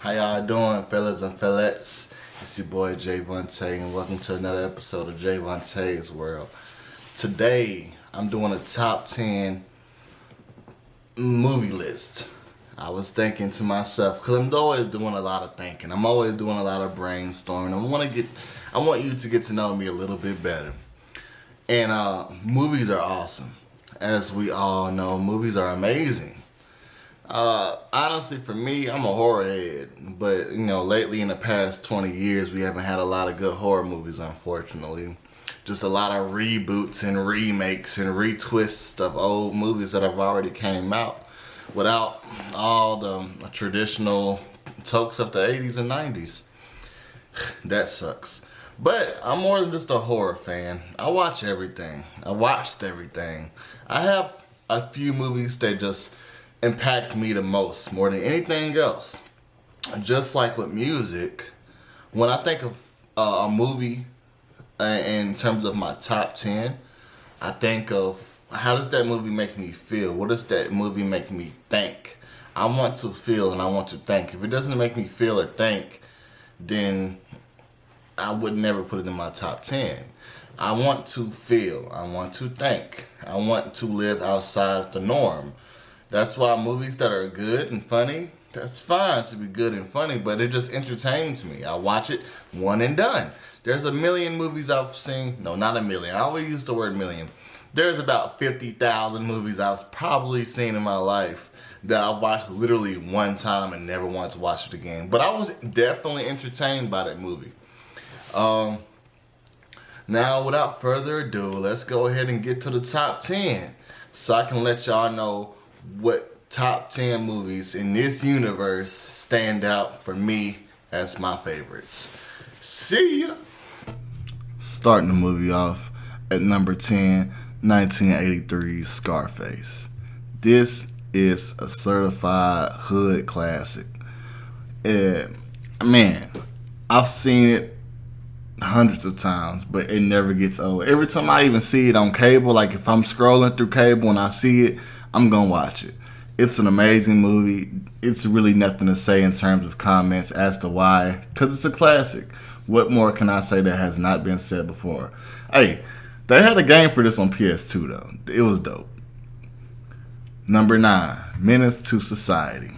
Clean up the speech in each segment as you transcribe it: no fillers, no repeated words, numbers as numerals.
How y'all doing, fellas and fellettes? It's your boy JVONTE, and welcome to another episode of JVONTE's World. Today, I'm doing a top 10 movie list. I was thinking to myself, because I'm always doing a lot of thinking. I'm always doing a lot of brainstorming. I want you to get to know me a little bit better. And movies are awesome. As we all know, movies are amazing. Honestly, for me, I'm a horror head, but lately in the past 20 years, we haven't had a lot of good horror movies, unfortunately. Just a lot of reboots and remakes and retwists of old movies that have already came out without all the traditional tokes of the 80s and 90s. That sucks. But I'm more than just a horror fan. I watch everything. I watched everything. I have a few movies that just impact me the most, more than anything else. Just like with music, when I think of a movie in terms of my top 10, I think of how does that movie make me feel? What does that movie make me think? I want to feel and I want to think. If it doesn't make me feel or think, then I would never put it in my top 10. I want to feel. I want to think. I want to live outside of the norm. That's why movies that are good and funny, that's fine to be good and funny, but it just entertains me. I watch it one and done. There's a million movies I've seen. No, not a million. I always use the word million. There's about 50,000 movies I've probably seen in my life that I've watched literally one time and never wanted to watch it again. But I was definitely entertained by that movie. Now, without further ado, let's go ahead and get to the top 10 so I can let y'all know what top 10 movies in this universe stand out for me as my favorites. See ya! Starting the movie off at number 10, 1983's Scarface. This is a certified hood classic. Man, I've seen it hundreds of times, but it never gets old. Every time I even see it on cable, like if I'm scrolling through cable and I see it, I'm gonna watch it. It's an amazing movie. It's really nothing to say in terms of comments as to why, because it's a classic. What more can I say that has not been said before? Hey, they had a game for this on PS2 though. It was dope. Number 9, Menace to Society.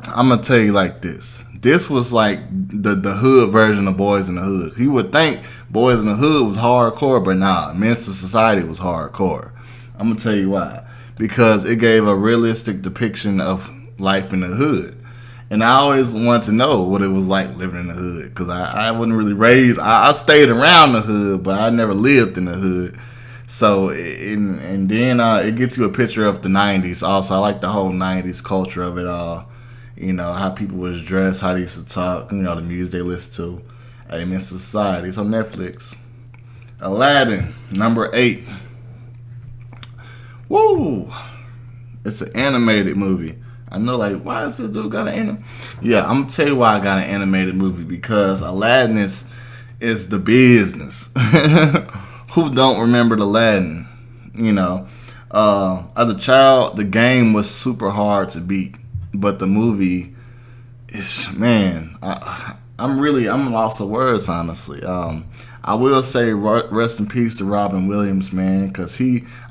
I'm gonna tell you like this. This was like the hood version of Boys in the Hood. You would think Boys in the Hood was hardcore, but nah, Menace to Society was hardcore. I'm gonna tell you why. Because it gave a realistic depiction of life in the hood. And I always wanted to know what it was like living in the hood. Because I wasn't really raised. I stayed around the hood, but I never lived in the hood. So, and then it gets you a picture of the 90s. Also, I like the whole 90s culture of it all. How people was dressed, how they used to talk, the music they listened to. Hey, Menace to Society. It's on Netflix. Aladdin, number 8. Woo! It's an animated movie. I know, like, why does this dude got an anime? Yeah, I'm gonna tell you why I got an animated movie. Because Aladdin is the business. Who don't remember Aladdin? As a child, the game was super hard to beat. But the movie is, man, I'm lost for words, honestly. I will say rest in peace to Robin Williams, man, because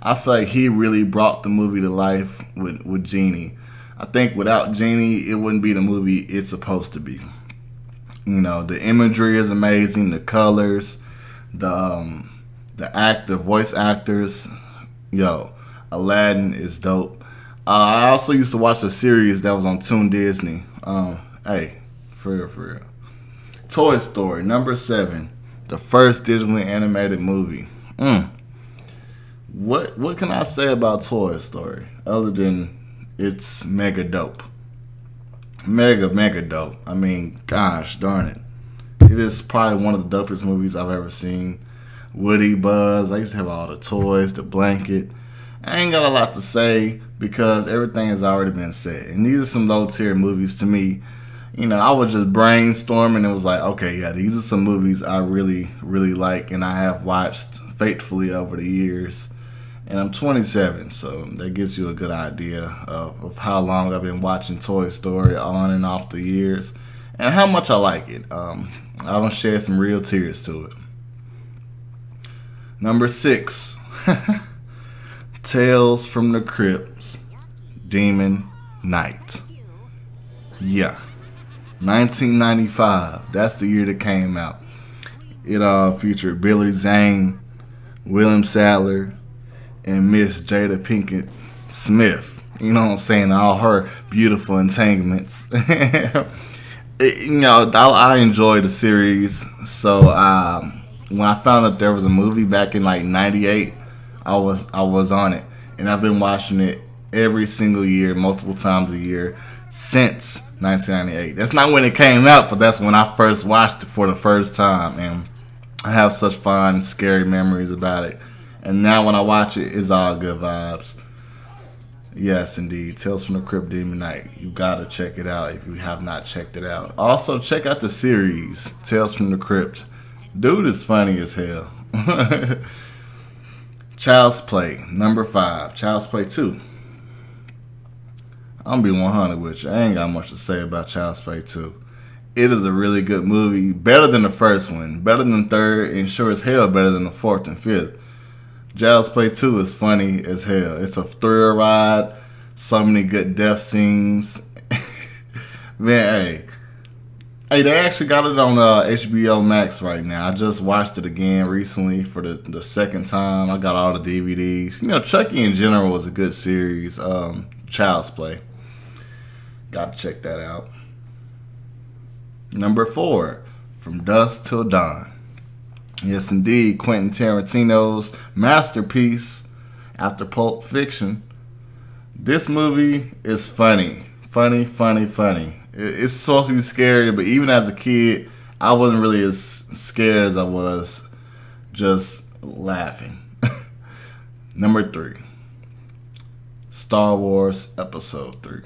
I feel like he really brought the movie to life with Genie. I think without Genie, it wouldn't be the movie it's supposed to be. The imagery is amazing, the colors, the voice actors. Aladdin is dope. I also used to watch a series that was on Toon Disney. Hey, for real. Toy Story, number 7. The first digitally animated movie. What can I say about Toy Story other than it's mega dope? Mega dope. I mean, gosh darn it. It is probably one of the dopest movies I've ever seen. Woody, Buzz, I used to have all the toys, the blanket. I ain't got a lot to say because everything has already been said. And these are some low tier movies to me. I was just brainstorming and it was like, okay, yeah, these are some movies I really, really like and I have watched faithfully over the years. And I'm 27, so that gives you a good idea of how long I've been watching Toy Story on and off the years, and how much I like it. I'm gonna shed some real tears to it. Number 6, Tales from the Crypt, Demon Knight. Yeah, 1995. That's the year that came out. It featured Billy Zane, William Sadler, and Miss Jada Pinkett Smith. You know what I'm saying? All her beautiful entanglements. I enjoyed the series. So when I found out there was a movie back in like '98, I was on it, and I've been watching it every single year, multiple times a year since 1998. That's not when it came out, but that's when I first watched it for the first time, and I have such fond, scary memories about it. And now when I watch it, it's all good vibes. Yes, indeed. Tales from the Crypt, Demon Knight. You gotta check it out if you have not checked it out. Also, check out the series, Tales from the Crypt. Dude is funny as hell. Child's Play, number 5. Child's Play 2. I'm gonna be 100 with you. I ain't got much to say about Child's Play 2. It is a really good movie. Better than the first one. Better than the third. And sure as hell better than the fourth and fifth. Child's Play 2 is funny as hell. It's a thrill ride. So many good death scenes. Man, hey, they actually got it on HBO Max right now. I just watched it again recently for the second time. I got all the DVDs. You know, Chucky in general was a good series. Child's Play. Got to check that out. Number 4, From Dusk Till Dawn. Yes, indeed, Quentin Tarantino's masterpiece after Pulp Fiction. This movie is funny. It's supposed to be scary, but even as a kid, I wasn't really as scared as I was just laughing. Number 3, Star Wars Episode 3.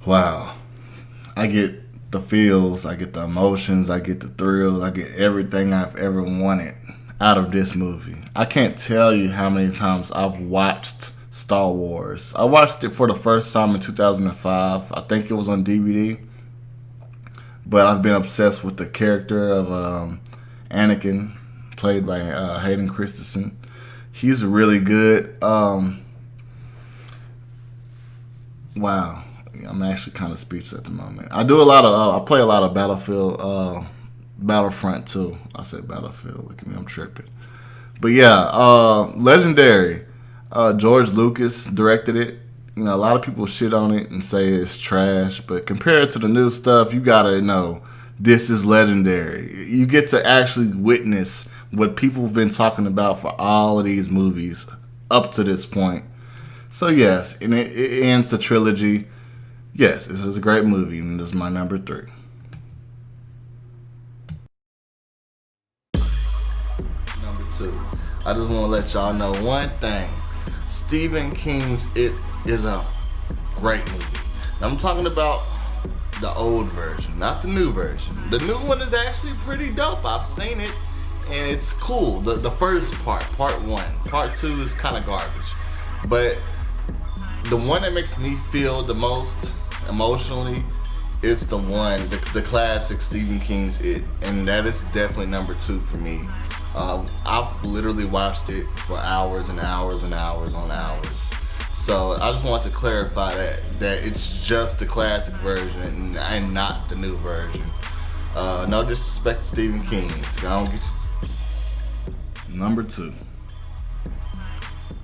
Wow. I get the feels, I get the emotions, I get the thrills, I get everything I've ever wanted out of this movie. I can't tell you how many times I've watched Star Wars. I watched it for the first time in 2005. I think it was on DVD. But I've been obsessed with the character of Anakin, played by Hayden Christensen. He's really good. Wow. I'm actually kind of speechless at the moment. I play a lot of Battlefront too. I said Battlefield. Look at me, I'm tripping. But yeah, legendary. George Lucas directed it. You know, a lot of people shit on it and say it's trash, but compared to the new stuff, you gotta know this is legendary. You get to actually witness what people have been talking about for all of these movies up to this point. So yes, and it ends the trilogy. Yes, this is a great movie, and this is my number 3. Number 2. I just want to let y'all know one thing. Stephen King's It is a great movie. I'm talking about the old version, not the new version. The new one is actually pretty dope. I've seen it, and it's cool. The first part 1. Part 2 is kind of garbage. But the one that makes me feel the most emotionally is the classic Stephen King's It, and that is definitely number 2 for me. I've literally watched it for hours and hours and hours on hours. So I just want to clarify that it's just the classic version and not the new version. No disrespect to Stephen King. I don't get you. Number 2.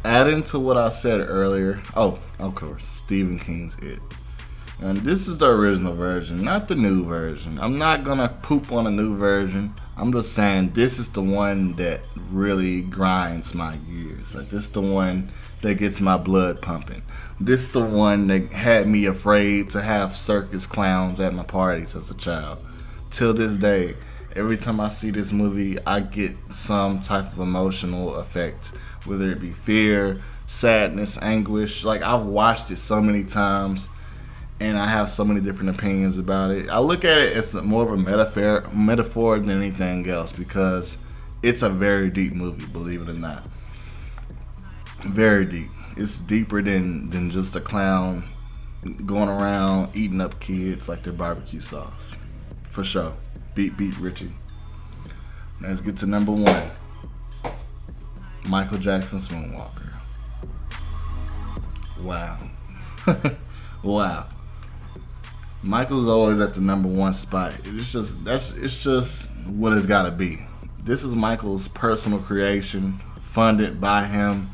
Adding to what I said earlier. Oh, of course, Stephen King's It. And this is the original version, not the new version. I'm not gonna poop on a new version. I'm just saying this is the one that really grinds my gears. Like, this is the one that gets my blood pumping. This is the one that had me afraid to have circus clowns at my parties as a child. Till this day, every time I see this movie, I get some type of emotional effect, whether it be fear, sadness, anguish. Like, I've watched it so many times, and I have so many different opinions about it. I look at it as more of a metaphor than anything else, because it's a very deep movie, believe it or not. Very deep. It's deeper than just a clown going around eating up kids like they're barbecue sauce. For sure. Beat Richie. Let's get to number 1. Michael Jackson's Moonwalker. Wow. Wow. Michael's always at the number 1 spot. It's just what it's gotta be. This is Michael's personal creation, funded by him.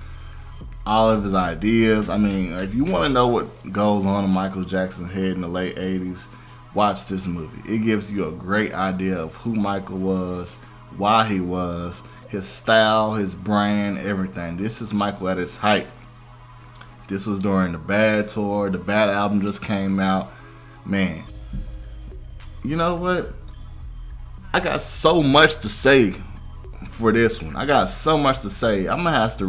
All of his ideas. I mean, if you want to know what goes on in Michael Jackson's head in the late 80s, watch this movie. It gives you a great idea of who Michael was, why he was, his style, his brand, everything. This is Michael at his height. This was during the Bad tour. The Bad album just came out. Man, you know what? I got so much to say for this one. I got so much to say. I'm gonna have to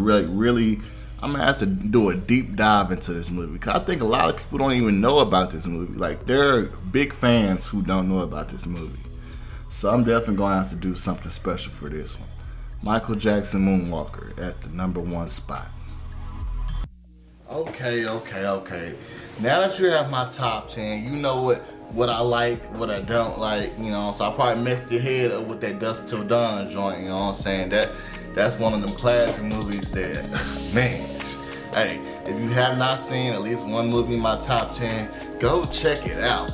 I'm gonna have to do a deep dive into this movie, because I think a lot of people don't even know about this movie. Like, there are big fans who don't know about this movie. So I'm definitely gonna have to do something special for this one. Michael Jackson Moonwalker at the number 1 spot. Okay. Now that you have my top 10, you know what I like, what I don't like, you know. So I probably messed your head up with that Dust Till Dawn joint, you know what I'm saying? That's one of them classic movies that, man, hey, if you have not seen at least one movie in my top 10, go check it out.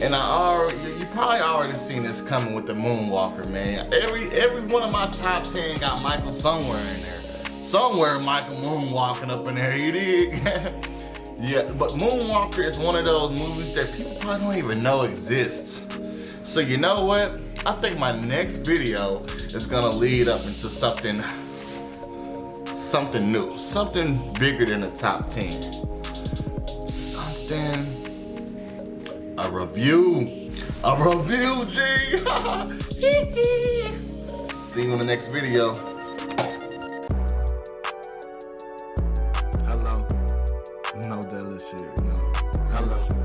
And you probably already seen this coming with the Moonwalker, man. Every one of my top 10 got Michael somewhere in there. Somewhere Michael moonwalking up in there, you dig? Yeah, but Moonwalker is one of those movies that people probably don't even know exists. So you know what? I think my next video is gonna lead up into something new, something bigger than the top 10. A review, G. See you in the next video. Hello. No, that little shit. No. Hello.